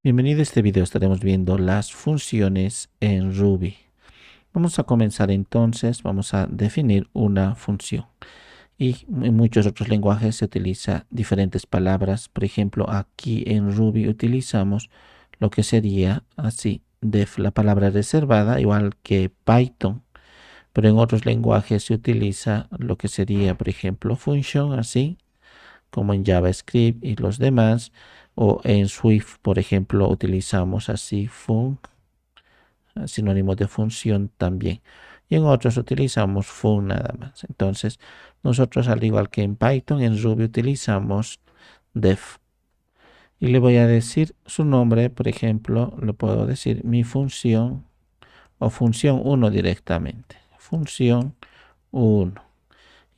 Bienvenido a este video, estaremos viendo las funciones en Ruby. Vamos a comenzar entonces, vamos a definir una función. Y en muchos otros lenguajes se utiliza diferentes palabras. Por ejemplo, aquí en Ruby utilizamos lo que sería así, def, la palabra reservada, igual que Python. Pero en otros lenguajes se utiliza lo que sería, por ejemplo, function, así como en JavaScript y los demás, o en Swift, por ejemplo, utilizamos así func, sinónimo de función también. Y en otros utilizamos fun nada más. Entonces, nosotros al igual que en Python, en Ruby utilizamos def. Y le voy a decir su nombre, por ejemplo, le puedo decir mi función o función 1 directamente. Función 1.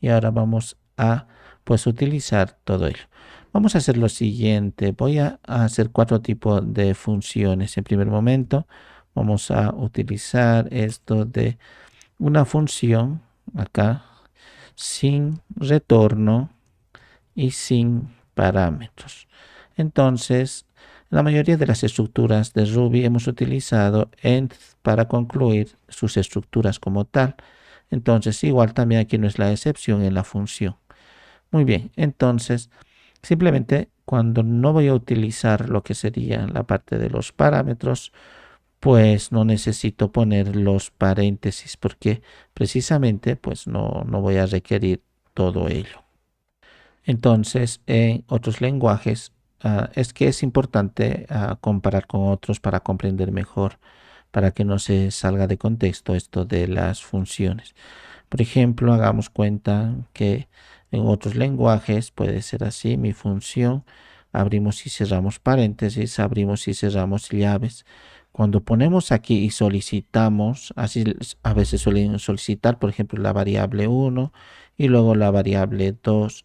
Y ahora vamos a pues utilizar todo ello. Vamos a hacer lo siguiente. Voy a hacer 4 tipos de funciones. En primer momento vamos a utilizar esto de una función acá sin retorno y sin parámetros. Entonces, la mayoría de las estructuras de Ruby hemos utilizado env para concluir sus estructuras como tal. Entonces, igual también aquí no es la excepción en la función. Muy bien, entonces, simplemente cuando no voy a utilizar lo que sería la parte de los parámetros, pues no necesito poner los paréntesis porque precisamente pues no voy a requerir todo ello. Entonces, en otros lenguajes, es que es importante comparar con otros para comprender mejor, para que no se salga de contexto esto de las funciones. Por ejemplo, hagamos cuenta que en otros lenguajes puede ser así, mi función, abrimos y cerramos paréntesis, abrimos y cerramos llaves. Cuando ponemos aquí y solicitamos, así a veces suelen solicitar, por ejemplo, la variable 1 y luego la variable 2.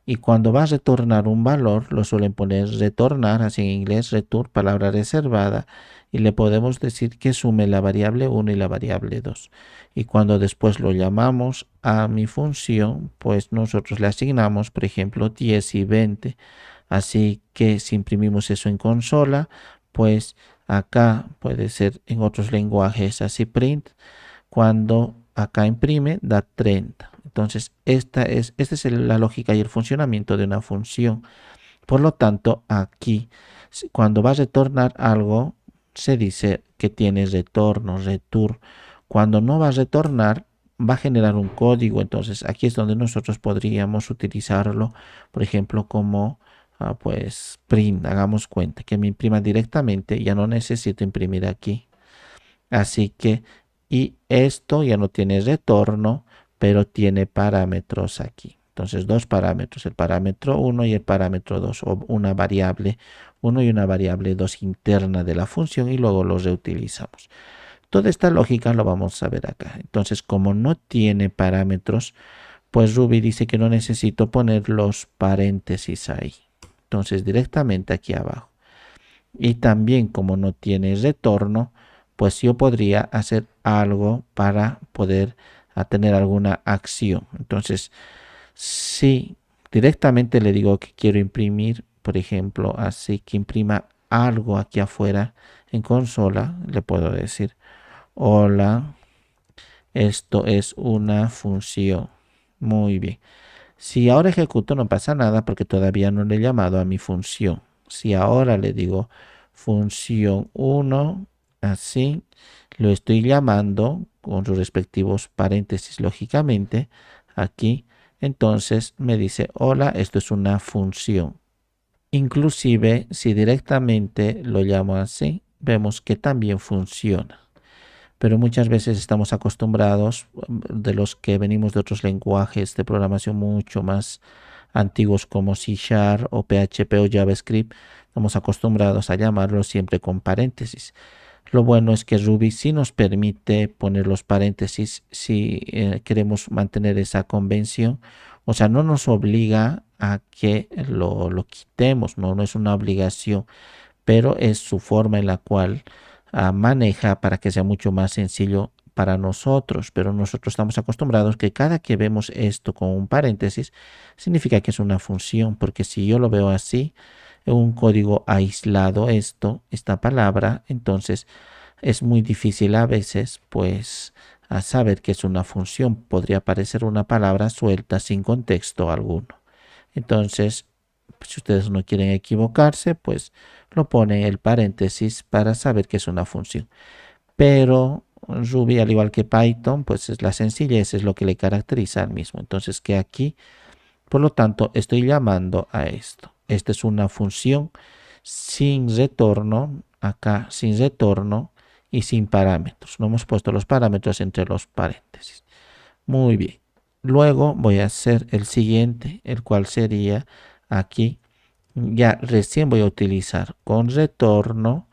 Y cuando va a retornar un valor, lo suelen poner retornar, así en inglés return, palabra reservada, y le podemos decir que sume la variable 1 y la variable 2. Y cuando después lo llamamos a mi función, pues nosotros le asignamos, por ejemplo, 10 y 20. Así que si imprimimos eso en consola, pues acá puede ser en otros lenguajes así print, cuando acá imprime da 30. Entonces, esta es la lógica y el funcionamiento de una función. Por lo tanto, aquí, cuando va a retornar algo, se dice que tiene retorno, return. Cuando no va a retornar, va a generar un código. Entonces, aquí es donde nosotros podríamos utilizarlo, por ejemplo, como pues print. Hagamos cuenta que me imprima directamente, ya no necesito imprimir aquí. Así que, y esto ya no tiene retorno, pero tiene parámetros aquí. Entonces, dos parámetros, el parámetro 1 y el parámetro 2, o una variable 1 y una variable 2 interna de la función, y luego los reutilizamos. Toda esta lógica lo vamos a ver acá. Entonces, como no tiene parámetros, pues Ruby dice que no necesito poner los paréntesis ahí. Entonces, directamente aquí abajo. Y también como no tiene retorno, pues yo podría hacer algo para poder tener alguna acción. Entonces, si directamente le digo que quiero imprimir, por ejemplo, así que imprima algo aquí afuera en consola, le puedo decir, hola, esto es una función. Muy bien. Si ahora ejecuto no pasa nada porque todavía no le he llamado a mi función. Si ahora le digo función 1, así, lo estoy llamando con sus respectivos paréntesis, lógicamente, aquí, entonces me dice, hola, esto es una función. Inclusive, si directamente lo llamo así, vemos que también funciona. Pero muchas veces estamos acostumbrados, de los que venimos de otros lenguajes de programación mucho más antiguos como C Sharp o PHP o JavaScript, estamos acostumbrados a llamarlo siempre con paréntesis. Lo bueno es que Ruby sí nos permite poner los paréntesis si queremos mantener esa convención. O sea, no nos obliga a que lo quitemos, no es una obligación, pero es su forma en la cual maneja para que sea mucho más sencillo para nosotros. Pero nosotros estamos acostumbrados que cada que vemos esto con un paréntesis, significa que es una función, porque si yo lo veo así, un código aislado esta palabra, entonces es muy difícil a veces pues a saber que es una función. Podría parecer una palabra suelta sin contexto alguno. Entonces, pues, si ustedes no quieren equivocarse, pues lo ponen el paréntesis para saber que es una función. Pero Ruby, al igual que Python, pues es la sencillez, es lo que le caracteriza al mismo. Entonces, que aquí, por lo tanto, estoy llamando a esto. Esta es una función sin retorno, acá sin retorno y sin parámetros. No hemos puesto los parámetros entre los paréntesis. Muy bien. Luego voy a hacer el siguiente, el cual sería aquí. Ya recién voy a utilizar con retorno,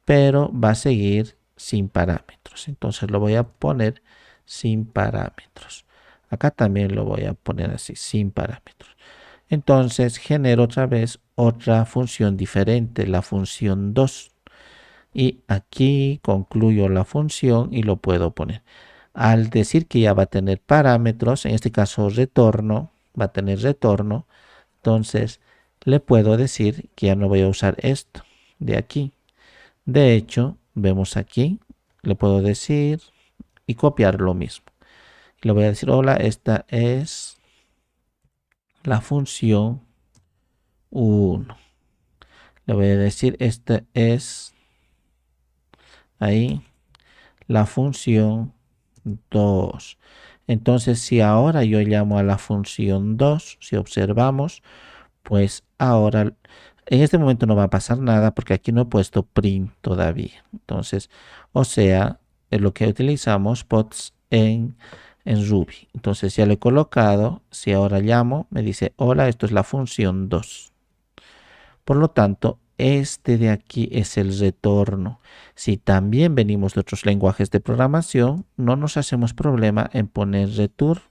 pero va a seguir sin parámetros. Entonces lo voy a poner sin parámetros. Acá también lo voy a poner así, sin parámetros. Entonces genero otra vez otra función diferente, la función 2. Y aquí concluyo la función y lo puedo poner. Al decir que ya va a tener parámetros, en este caso retorno, va a tener retorno, entonces le puedo decir que ya no voy a usar esto de aquí. De hecho, vemos aquí, le puedo decir y copiar lo mismo. Le voy a decir, hola, esta es la función 1. Le voy a decir, esta es ahí la función 2. Entonces, si ahora yo llamo a la función 2, si observamos, pues ahora en este momento no va a pasar nada porque aquí no he puesto print todavía. Entonces, o sea, es lo que utilizamos pods en Ruby. Entonces ya lo he colocado. Si ahora llamo, me dice, hola, esto es la función 2. Por lo tanto, este de aquí es el retorno. Si también venimos de otros lenguajes de programación, no nos hacemos problema en poner return,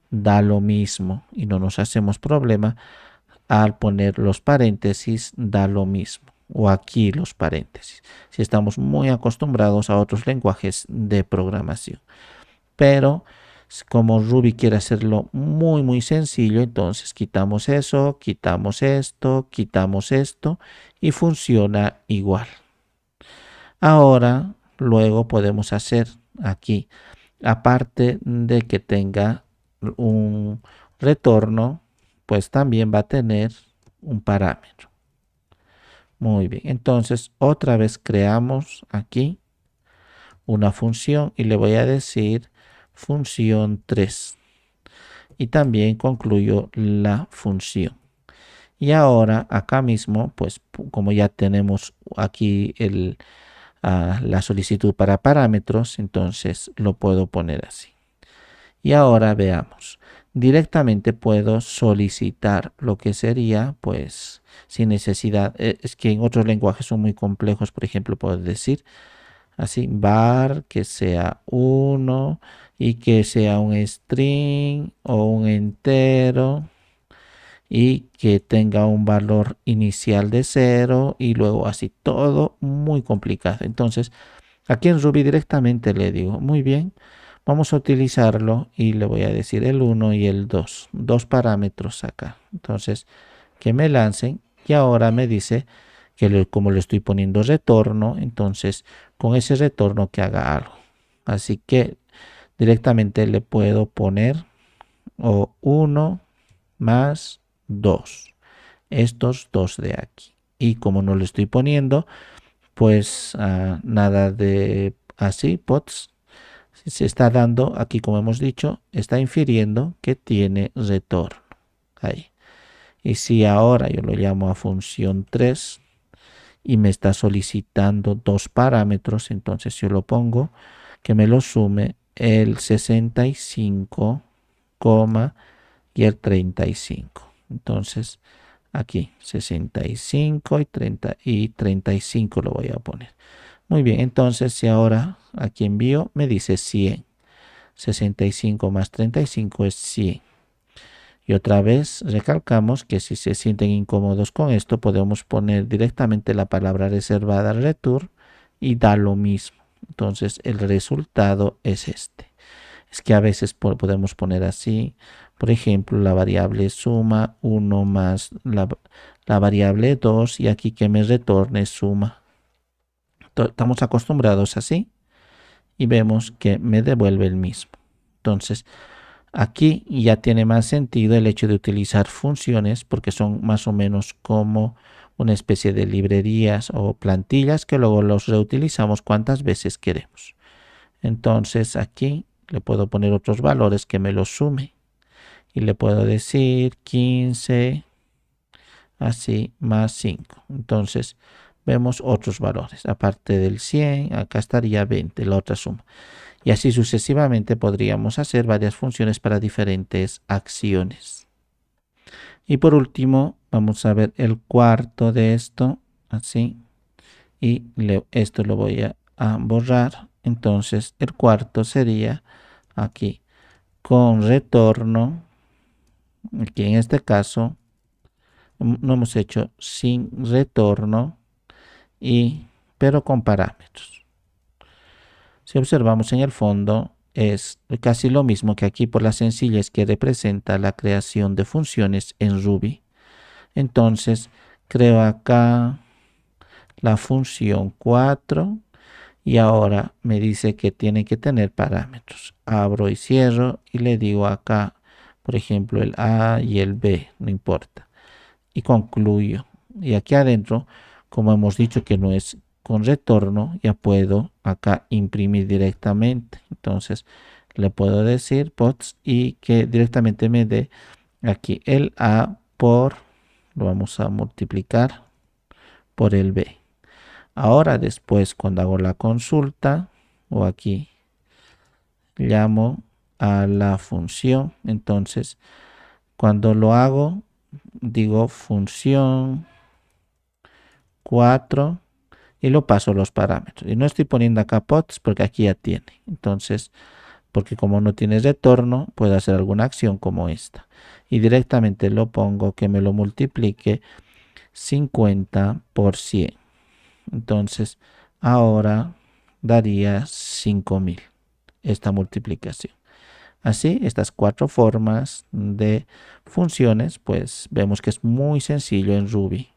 da lo mismo. Y no nos hacemos problema al poner los paréntesis, da lo mismo. O aquí los paréntesis, si estamos muy acostumbrados a otros lenguajes de programación. Pero como Ruby quiere hacerlo muy sencillo, entonces quitamos eso, quitamos esto, quitamos esto y funciona igual. Ahora, luego podemos hacer aquí, aparte de que tenga un retorno, pues también va a tener un parámetro. Muy bien, entonces otra vez creamos aquí una función y le voy a decir función 3. Y también concluyo la función. Y ahora acá mismo, pues como ya tenemos aquí la solicitud para parámetros, entonces lo puedo poner así. Y ahora veamos. Directamente puedo solicitar lo que sería, pues, sin necesidad. Es que en otros lenguajes son muy complejos. Por ejemplo, puedo decir así, var, que sea 1 y que sea un string o un entero y que tenga un valor inicial de 0 y luego así, todo muy complicado. Entonces, aquí en Ruby directamente le digo, muy bien, vamos a utilizarlo y le voy a decir el 1 y el 2, dos parámetros acá. Entonces, que me lancen y ahora me dice que como le estoy poniendo retorno, entonces con ese retorno que haga algo. Así que directamente le puedo poner o 1 más 2, estos dos de aquí. Y como no le estoy poniendo, pues nada de así, pods, se está dando aquí, como hemos dicho, está infiriendo que tiene retorno. Ahí. Y si ahora yo lo llamo a función 3 y me está solicitando dos parámetros, entonces yo lo pongo que me lo sume el 65, y el 35. Entonces aquí 65 y 35 lo voy a poner. Muy bien, entonces si ahora aquí envío me dice 100. 65 más 35 es 100. Y otra vez recalcamos que si se sienten incómodos con esto, podemos poner directamente la palabra reservada return y da lo mismo. Entonces el resultado es este. Es que a veces podemos poner así, Por ejemplo, la variable suma 1 más la variable 2 y aquí que me retorne suma. Estamos acostumbrados así y vemos que me devuelve el mismo. Entonces, aquí ya tiene más sentido el hecho de utilizar funciones porque son más o menos como una especie de librerías o plantillas que luego los reutilizamos cuantas veces queremos. Entonces aquí le puedo poner otros valores que me los sume y le puedo decir 15 así más 5. Entonces vemos otros valores. Aparte del 100, acá estaría 20, la otra suma. Y así sucesivamente podríamos hacer varias funciones para diferentes acciones. Y por último, vamos a ver el cuarto de esto, así. Y esto lo voy a borrar. Entonces el cuarto sería aquí con retorno. Aquí en este caso no hemos hecho sin retorno pero con parámetros. Si observamos en el fondo es casi lo mismo que aquí por la sencillez que representa la creación de funciones en Ruby. Entonces creo acá la función 4 y ahora me dice que tiene que tener parámetros. Abro y cierro y le digo acá, por ejemplo, el A y el B, no importa. Y concluyo. Y aquí adentro, como hemos dicho que no es con retorno, ya puedo acá imprimir directamente. Entonces le puedo decir pots y que directamente me dé aquí el A lo vamos a multiplicar por el B. Ahora después cuando hago la consulta o aquí llamo a la función, entonces cuando lo hago digo función 4 y lo paso los parámetros. Y no estoy poniendo acá pots porque aquí ya tiene. Entonces, porque como no tiene retorno, puedo hacer alguna acción como esta. Y directamente lo pongo que me lo multiplique 50 por 100. Entonces, ahora daría 5000 esta multiplicación. Así, estas 4 formas de funciones, pues vemos que es muy sencillo en Ruby.